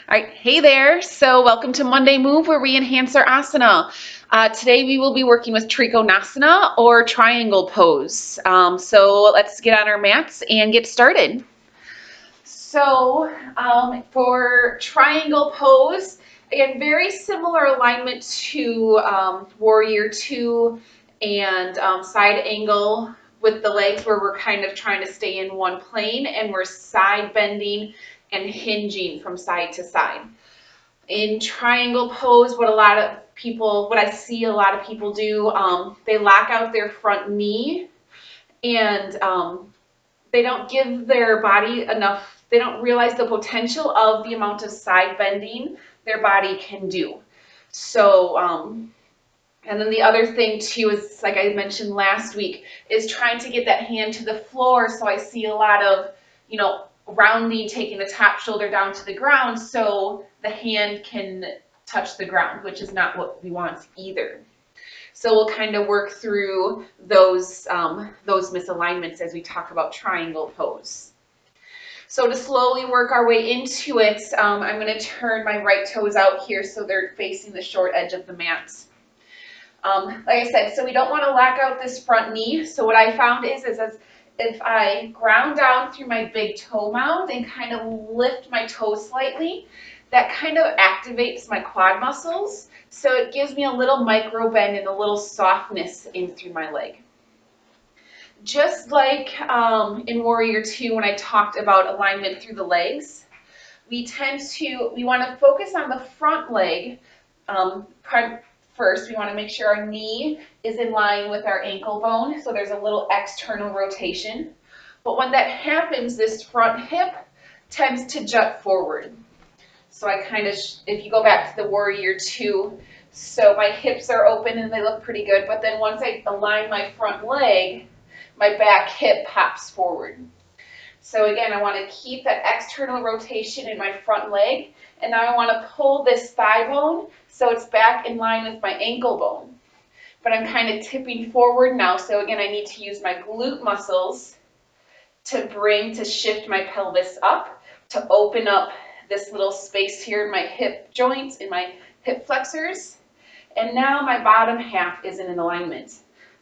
All right, hey there. So welcome to Monday Move where we enhance our asana. Today we will be working with Trikonasana or triangle pose. So let's get on our mats and get started. For triangle pose, again, very similar alignment to warrior two and side angle with the legs where we're kind of trying to stay in one plane and we're side bending and hinging from side to side. In triangle pose, what I see a lot of people do, they lock out their front knee and they don't give their body enough, they don't realize the potential of the amount of side bending their body can do. And then the other thing too is, like I mentioned last week, is trying to get that hand to the floor. So I see a lot of, rounding, taking the top shoulder down to the ground so the hand can touch the ground, which is not what we want either. So we'll kind of work through those misalignments as we talk about triangle pose. So to slowly work our way into it, I'm going to turn my right toes out here so they're facing the short edge of the mat. Like I said, so we don't want to lock out this front knee. So what I found is as if I ground down through my big toe mound and kind of lift my toes slightly, that kind of activates my quad muscles. So it gives me a little micro bend and a little softness in through my leg. Just like in Warrior 2 when I talked about alignment through the legs, we want to focus on the front leg. First, we want to make sure our knee is in line with our ankle bone, so there's a little external rotation. But when that happens, this front hip tends to jut forward. So if you go back to the Warrior 2, so my hips are open and they look pretty good, but then once I align my front leg, my back hip pops forward. So again, I want to keep that external rotation in my front leg, and now I want to pull this thigh bone so it's back in line with my ankle bone. But I'm kind of tipping forward now, so again, I need to use my glute muscles to shift my pelvis up, to open up this little space here in my hip joints, in my hip flexors, and now my bottom half is in alignment.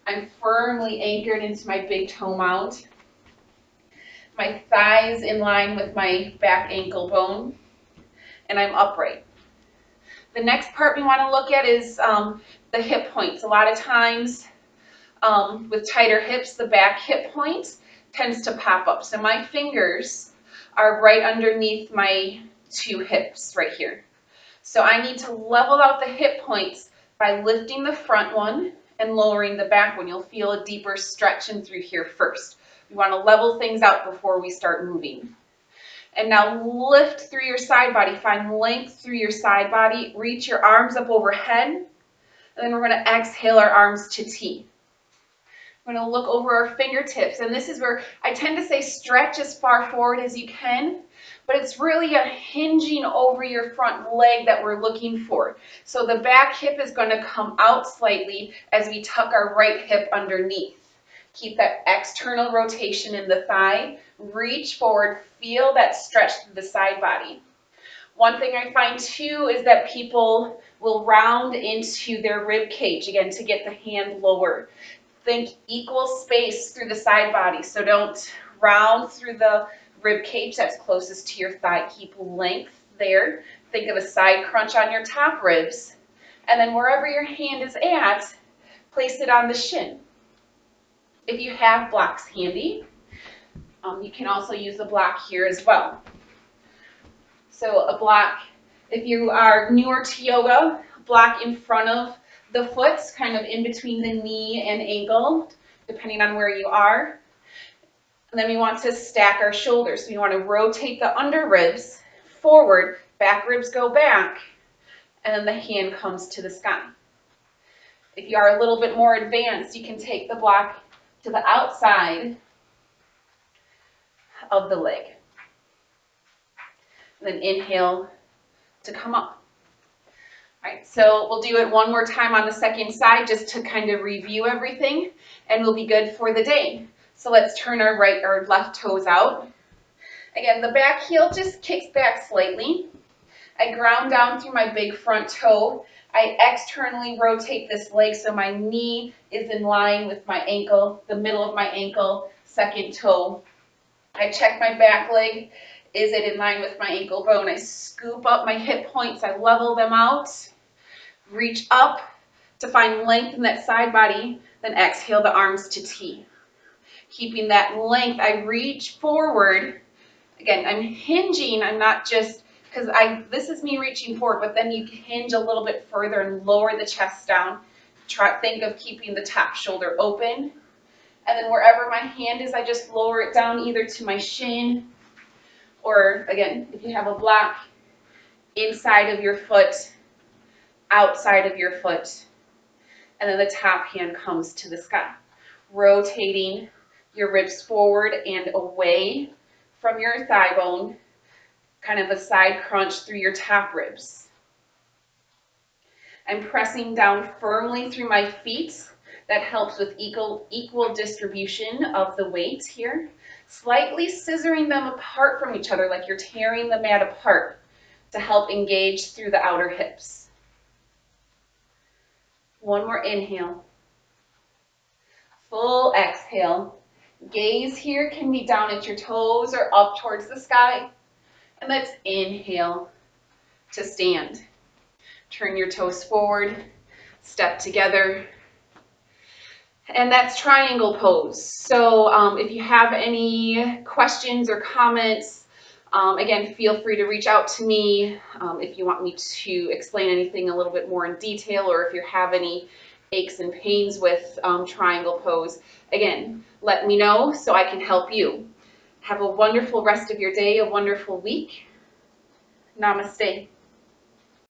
I'm firmly anchored into my big toe mound. My thighs in line with my back ankle bone, and I'm upright. The next part we want to look at is the hip points. A lot of times with tighter hips, the back hip point tends to pop up. So my fingers are right underneath my two hips right here. So I need to level out the hip points by lifting the front one and lowering the back one. You'll feel a deeper stretch in through here first. We want to level things out before we start moving. And now lift through your side body. Find length through your side body. Reach your arms up overhead. And then we're going to exhale our arms to T. We're going to look over our fingertips. And this is where I tend to say stretch as far forward as you can. But it's really a hinging over your front leg that we're looking for. So the back hip is going to come out slightly as we tuck our right hip underneath. Keep that external rotation in the thigh. Reach forward. Feel that stretch through the side body. One thing I find too is that people will round into their rib cage, again, to get the hand lower. Think equal space through the side body. So don't round through the rib cage that's closest to your thigh. Keep length there. Think of a side crunch on your top ribs. And then wherever your hand is at, place it on the shin. If you have blocks handy, you can also use a block here as well. So a block, if you are newer to yoga, block in front of the foot, kind of in between the knee and ankle, depending on where you are. And then we want to stack our shoulders. So we want to rotate the under ribs forward, back ribs go back, and then the hand comes to the sky. If you are a little bit more advanced, you can take the block to the outside of the leg. And then inhale to come up. All right, so we'll do it one more time on the second side just to kind of review everything, and we'll be good for the day. So let's turn our right or left toes out. Again, the back heel just kicks back slightly. I ground down through my big front toe. I externally rotate this leg so my knee is in line with my ankle, the middle of my ankle, second toe. I check my back leg. Is it in line with my ankle bone? I scoop up my hip points. I level them out. Reach up to find length in that side body. Then exhale the arms to T. Keeping that length, I reach forward. Again, I'm hinging. I'm not just, because this is me reaching forward, but then you hinge a little bit further and lower the chest down. Think of keeping the top shoulder open. And then wherever my hand is, I just lower it down either to my shin or, again, if you have a block, inside of your foot, outside of your foot. And then the top hand comes to the sky. Rotating your ribs forward and away from your thigh bone, kind of a side crunch through your top ribs. I'm pressing down firmly through my feet. That helps with equal distribution of the weight here. Slightly scissoring them apart from each other, like you're tearing the mat apart to help engage through the outer hips. One more inhale. Full exhale. Gaze here can be down at your toes or up towards the sky. And let's inhale to stand. Turn your toes forward, step together. And that's triangle pose. So if you have any questions or comments, again, feel free to reach out to me if you want me to explain anything a little bit more in detail, or if you have any aches and pains with triangle pose. Again, let me know so I can help you. Have a wonderful rest of your day, a wonderful week. Namaste.